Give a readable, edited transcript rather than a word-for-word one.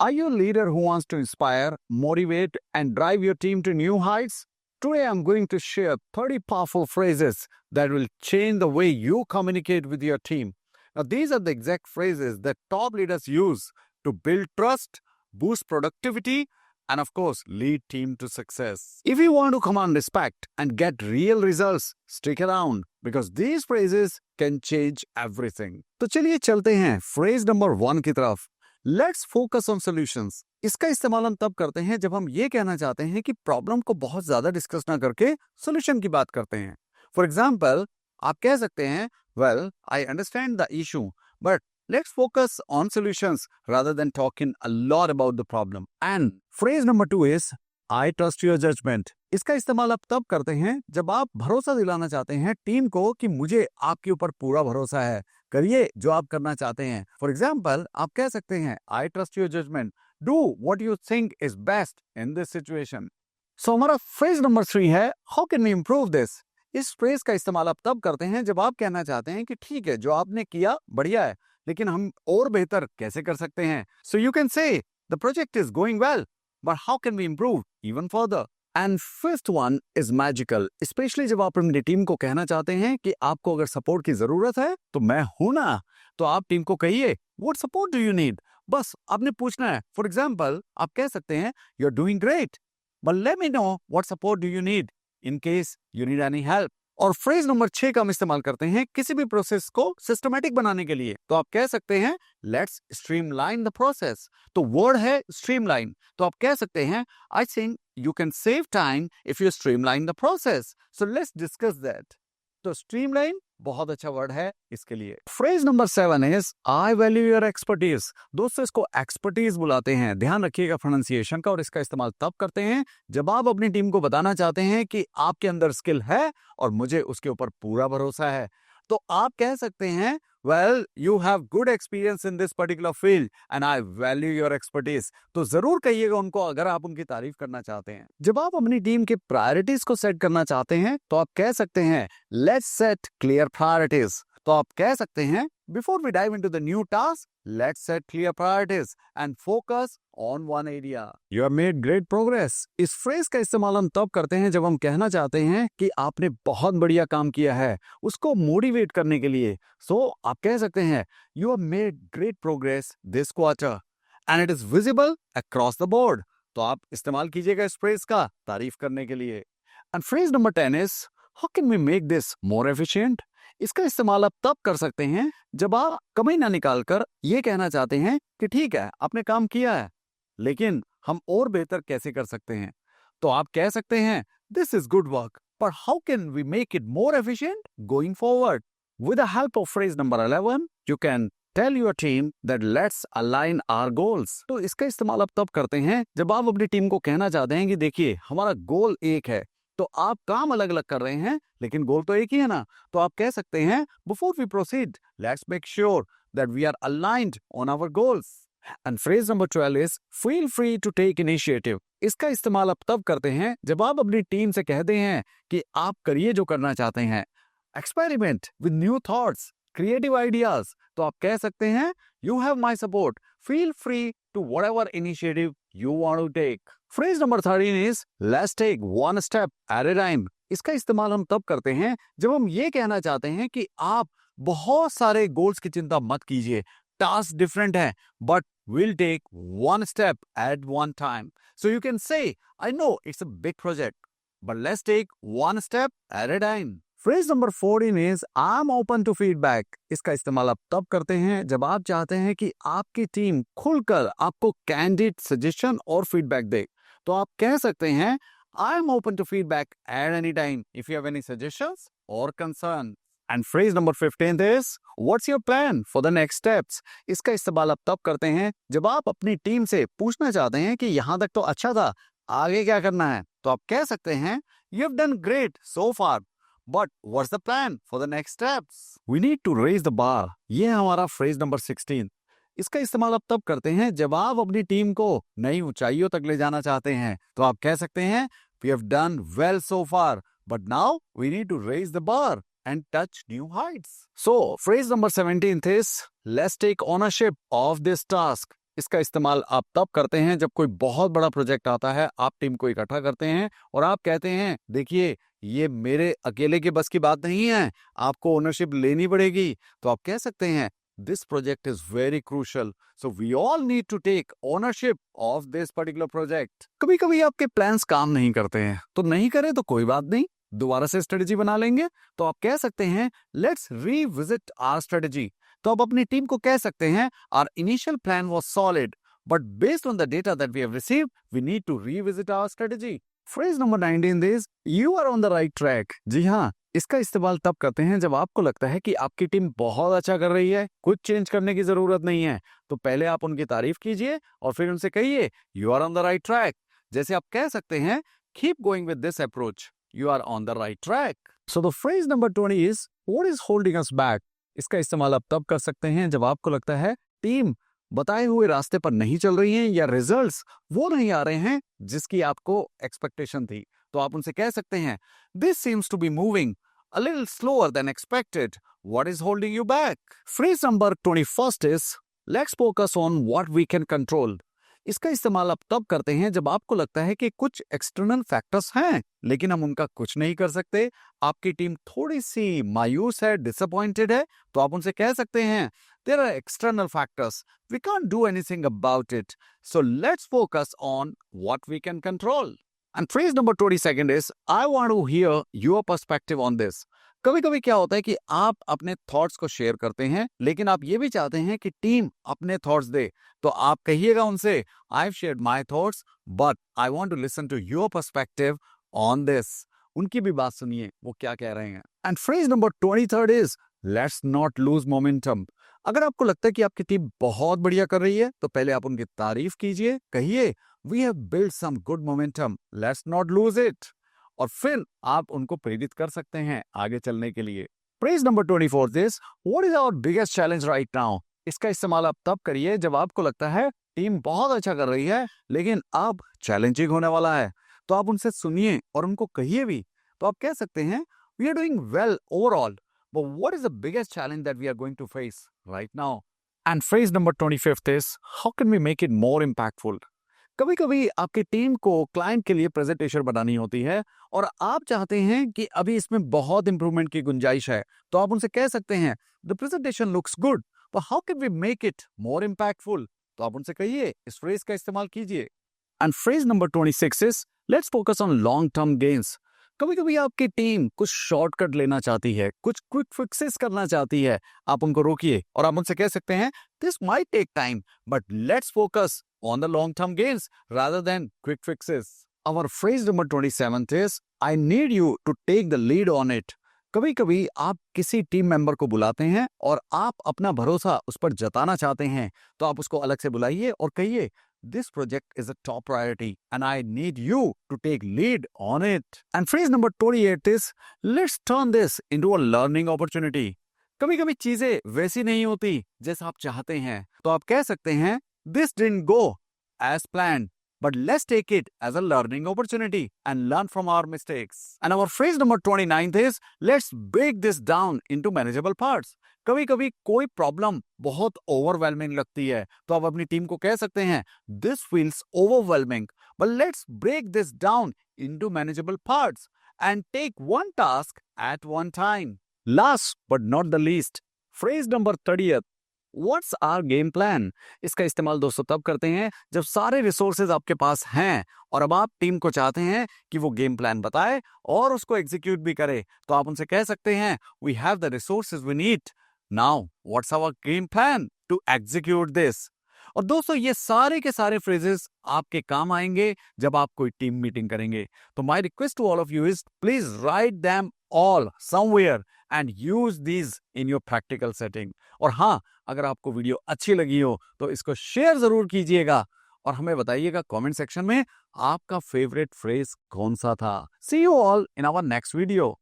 Are you a leader who wants to inspire, motivate, and drive your team to new heights? Today, I'm going to share 30 powerful phrases that will change the way you communicate with your team. Now, these are the exact phrases that top leaders use to build trust, boost productivity, and of course, lead team to success. If you want to command respect and get real results, stick around because these phrases can change everything. तो चलिए चलते हैं phrase number 1 की तरफ. Let's focus on solutions. इसका इस्तेमाल हम तब करते हैं जब हम ये कहना चाहते हैं कि प्रॉब्लम को बहुत ज्यादा डिस्कस ना करके सोल्यूशन की बात करते हैं. फॉर एग्जाम्पल, आप कह सकते हैं, well, I understand the issue, but let's focus on solutions rather than talking a lot about the problem. And phrase number 2 is I trust your judgment. इसका इस्तेमाल आप तब करते हैं जब आप भरोसा दिलाना चाहते हैं टीम को कि मुझे आपके ऊपर पूरा भरोसा है, करिए जो आप करना चाहते हैं. फॉर एग्जाम्पल, आप कह सकते हैं, I trust your judgment. Do what you think is best in this situation. So हमारा phrase number 3 है, how can we improve this? इस phrase का इस्तेमाल आप तब करते हैं जब आप कहना चाहते हैं कि ठीक है, जो आपने किया बढ़िया है, लेकिन हम और बेहतर कैसे कर सकते हैं. So you can say, the project is going well, but how can we improve even further? And fifth one is magical, especially जब आप अपनी टीम को कहना चाहते हैं कि आपको अगर सपोर्ट की जरूरत है तो मैं हूं ना. तो आप टीम को कहिए, what support do you need? बस आपने पूछना है. फॉर एग्जाम्पल, आप कह सकते हैं, you're doing great, but let me know what support do you need in case you need any help. और फ्रेज नंबर 6 का हम इस्तेमाल करते हैं किसी भी प्रोसेस को सिस्टमैटिक बनाने के लिए. तो आप कह सकते हैं, लेट्स स्ट्रीमलाइन द प्रोसेस. तो वर्ड है स्ट्रीमलाइन. तो आप कह सकते हैं, I think you can save time if you streamline the process. So let's discuss that. तो स्ट्रीमलाइन बहुत अच्छा वर्ड है इसके लिए. Phrase number 7 is I value your expertise. दोस्तों, इसको एक्सपर्टीज बुलाते हैं. ध्यान रखिएगा प्रोनाउंसिएशन का. और इसका इस्तेमाल तब करते हैं जब आप अपनी टीम को बताना चाहते हैं कि आपके अंदर स्किल है और मुझे उसके ऊपर पूरा भरोसा है. तो आप कह सकते हैं, well, you have good experience in this particular field and I value your expertise. तो जरूर कहिएगा उनको अगर आप उनकी तारीफ करना चाहते हैं. जब आप अपनी टीम के प्रायोरिटीज को सेट करना चाहते हैं तो आप कह सकते हैं, लेट्स सेट क्लियर प्रायोरिटीज. तो आप कह सकते हैं, before we dive into the new task, let's set clear priorities and focus on one area. You have made great progress. इस फ्रेज का इस्तेमाल हम तब करते हैं जब हम कहना चाहते हैं कि आपने बहुत बढ़िया काम किया है, उसको मोटिवेट करने के लिए. आप कह सकते हैं, You have made great progress this quarter and it is visible across the board. तो आप इस्तेमाल कीजिएगा इस फ्रेज का तारीफ करने के लिए. And phrase number 10 is, how can we make this more efficient? इसका इस्तेमाल आप तब कर सकते हैं जब आप कमी ना निकालकर ये कहना चाहते हैं कि ठीक है, आपने काम किया है, लेकिन हम और बेहतर कैसे कर सकते हैं. तो आप कह सकते हैं, this is good work, but how can we make it more efficient going forward. With the help of phrase number 11, you can tell your team that let's align our goals. तो इसका इस्तेमाल आप तब करते हैं जब आप अपनी टीम को कहना चाहते हैं कि देखिए, हमारा गोल एक है, तो आप काम अलग अलग कर रहे हैं लेकिन गोल तो एक ही है ना. तो आप कह सकते हैं, before we proceed, let's make sure that we are aligned on our goals. And phrase number 12 is feel free to take initiative. इसका इस्तेमाल आप तब करते हैं जब आप अपनी टीम से कहते हैं कि आप करिए जो करना चाहते हैं, experiment with new thoughts, creative ideas. तो आप कह सकते हैं, you have my support, feel free to whatever initiative you want to take. Phrase number 13 is let's take one step at a time. इसका इस्तेमाल हम तब करते हैं जब हम ये कहना चाहते हैं कि आप बहुत सारे गोल्स की चिंता मत कीजिए, टास्क डिफरेंट है, but we'll take one step at one time. So you can say, I know it's a big project, but let's take one step at a time. Phrase number 14 is I'm open to feedback. इसका इस्तेमाल आप तब करते हैं जब आप चाहते हैं कि आपकी टीम खुलकर आपको कैंडिड सजेशन और फीडबैक दे. तो आप कह सकते हैं, I'm open to feedback at any time if you have any suggestions or concerns. And phrase number 15 is what's your plan for the next steps? इसका इस्तेमाल आप तब करते हैं जब आप अपनी टीम से पूछना चाहते हैं कि यहां तक तो अच्छा था, आगे क्या करना है. तो आप कह सकते हैं, You've done great so far, but what's the plan for the next steps? We need to raise the bar. ये है हमारा फ्रेज नंबर 16. इसका इस्तेमाल आप तब करते हैं जब आप अपनी टीम को नई ऊंचाइयों तक ले जाना चाहते हैं. तो आप कह सकते हैं, we have done well so far, but now we need to raise the bar and touch new heights. So, phrase number 17 is, let's take ownership of this task. इसका इस्तेमाल आप तब करते हैं जब कोई बहुत बड़ा प्रोजेक्ट आता है, आप टीम को इकट्ठा करते हैं और आप कहते हैं, देखिए ये मेरे अकेले के बस की बात नहीं है, आपको ओनरशिप लेनी पड़ेगी। तो आप कह सकते हैं, this project is very crucial, so we all need to take ownership of this particular project. कभी कभी आपके प्लान्स काम नहीं करते हैं, तो नहीं करें तो कोई बात नहीं, दोबारा से स्ट्रेटेजी बना लेंगे। तो आप कह सकते हैं, लेट्स रीविजिट आवर स्ट्रेटेजी। तो आप अपनी टीम को कह सकते हैं, our initial plan was solid, but based on the data that we have received, we need to revisit our strategy. Phrase number 19 is you are on the right track. जी हाँ, इसका इस्तेमाल तब करते हैं जब आपको लगता है कि आपकी टीम बहुत अच्छा कर रही है, कुछ चेंज करने की जरूरत नहीं है। तो पहले आप उनकी तारीफ कीजिए और फिर उनसे कहिए, you are on the right track. जैसे आप कह सकते हैं, keep going with this approach, you are on the right track. So the phrase number 20 is what is holding us back? इसका इस्तेमाल आप तब कर सकते हैं जब आपको लगता है टीम बताए हुए रास्ते पर नहीं चल रही है या रिजल्ट्स वो नहीं आ रहे हैं जिसकी आपको एक्सपेक्टेशन थी। तो आप उनसे कह सकते हैं, this seems to be moving a little slower than expected. What is holding you back? Phrase number 21 is let's focus on what we can control. इसका इस्तेमाल आप तब करते हैं जब आपको लगता है कि कुछ एक्सटर्नल फैक्टर्स हैं लेकिन हम उनका कुछ नहीं कर सकते, आपकी टीम थोड़ी सी मायूस है, डिसअपॉइंटेड है। तो आप उनसे कह सकते हैं, there are external factors, we can't do anything about it, so let's focus on what we can control. And phrase number 22 is I want to hear your perspective on this. कभी कभी क्या होता है कि आप अपने थॉट्स को share करते हैं लेकिन आप ये भी चाहते हैं कि टीम अपने थॉट्स दे। तो आप कहिएगा उनसे, I have shared my thoughts but I want to listen to your perspective on this. उनकी भी बात सुनिए, वो क्या कह रहे हैं। And phrase number 23 is let's not lose momentum. अगर आपको लगता है कि आपकी टीम बहुत बढ़िया कर रही है तो पहले आप उनकी तारीफ कीजिए, कहिए we have build some good momentum, let's not lose it. और फिर आप उनको प्रेरित कर सकते हैं आगे चलने के लिए। Phrase number 24 is what is our biggest challenge right now. इसका इस्तेमाल आप तब करिए जब आपको लगता है टीम बहुत अच्छा कर रही है लेकिन अब चैलेंजिंग होने वाला है। तो आप उनसे सुनिए और उनको कहिए भी। तो आप कह सकते हैं, we are doing well overall, but what is the biggest challenge that we are going to face right now. And phrase number 25 is how can we make it more impactful. कभी कभी आपकी टीम को client के लिए presentation बनानी होती है और आप चाहते हैं कि अभी इसमें बहुत इंप्रूवमेंट की गुंजाइश है। तो आप उनसे कह सकते हैं, the presentation looks good but how can we make it more impactful. तो आप उनसे कहिए, इस फ्रेज का इस्तेमाल कीजिए। And phrase number 26 is let's focus on long term gains. कभी कभी आपकी टीम कुछ शॉर्टकट लेना चाहती है, कुछ क्विक फिक्सेस करना चाहती है। आप उनको रोकिए और आप उनसे कह सकते हैं, this might take time but let's focus on the long-term gains rather than quick fixes. Our phrase number 27 is, I need you to take the lead on it. कभी कभी आप किसी टीम मेंबर को बुलाते हैं और आप अपना भरोसा उस पर जताना चाहते हैं। तो आप उसको अलग से बुलाइए और कहिए, this project is a top priority and I need you to take lead on it. And phrase number 28 is, let's turn this into a learning opportunity. कभी कभी चीजें वैसी नहीं होती जैसा आप चाहते हैं। तो आप कह सकते हैं, this didn't go as planned, but let's take it as a learning opportunity and learn from our mistakes. And our phrase number 29 is, let's break this down into manageable parts. कभी कभी कोई प्रॉब्लम बहुत overwhelming लगती है तो आप अपनी team को कह सकते हैं, this feels overwhelming, but let's break this down into manageable parts and take one task at one time. Last but not the least, phrase number 30th, What's our game plan? इसका इस्तेमाल दोस्तों तब करते हैं जब सारे रिसोर्सेज आपके पास हैं और अब आप टीम को चाहते हैं कि वो गेम प्लान बताए और उसको एग्जीक्यूट भी करे। तो आप उनसे कह सकते हैं, we have the resources we need, now what's our game plan to execute this. और दोस्तों ये सारे के सारे फ्रेजेस आपके काम आएंगे जब आप कोई टीम मीटिंग करेंगे। तो my request to all of you is, please write them all somewhere and use these in your practical setting. और हाँ, अगर आपको वीडियो अच्छी लगी हो तो इसको शेयर जरूर कीजिएगा और हमें बताइएगा कमेंट सेक्शन में आपका फेवरेट फ्रेज कौन सा था। See you all in our next video.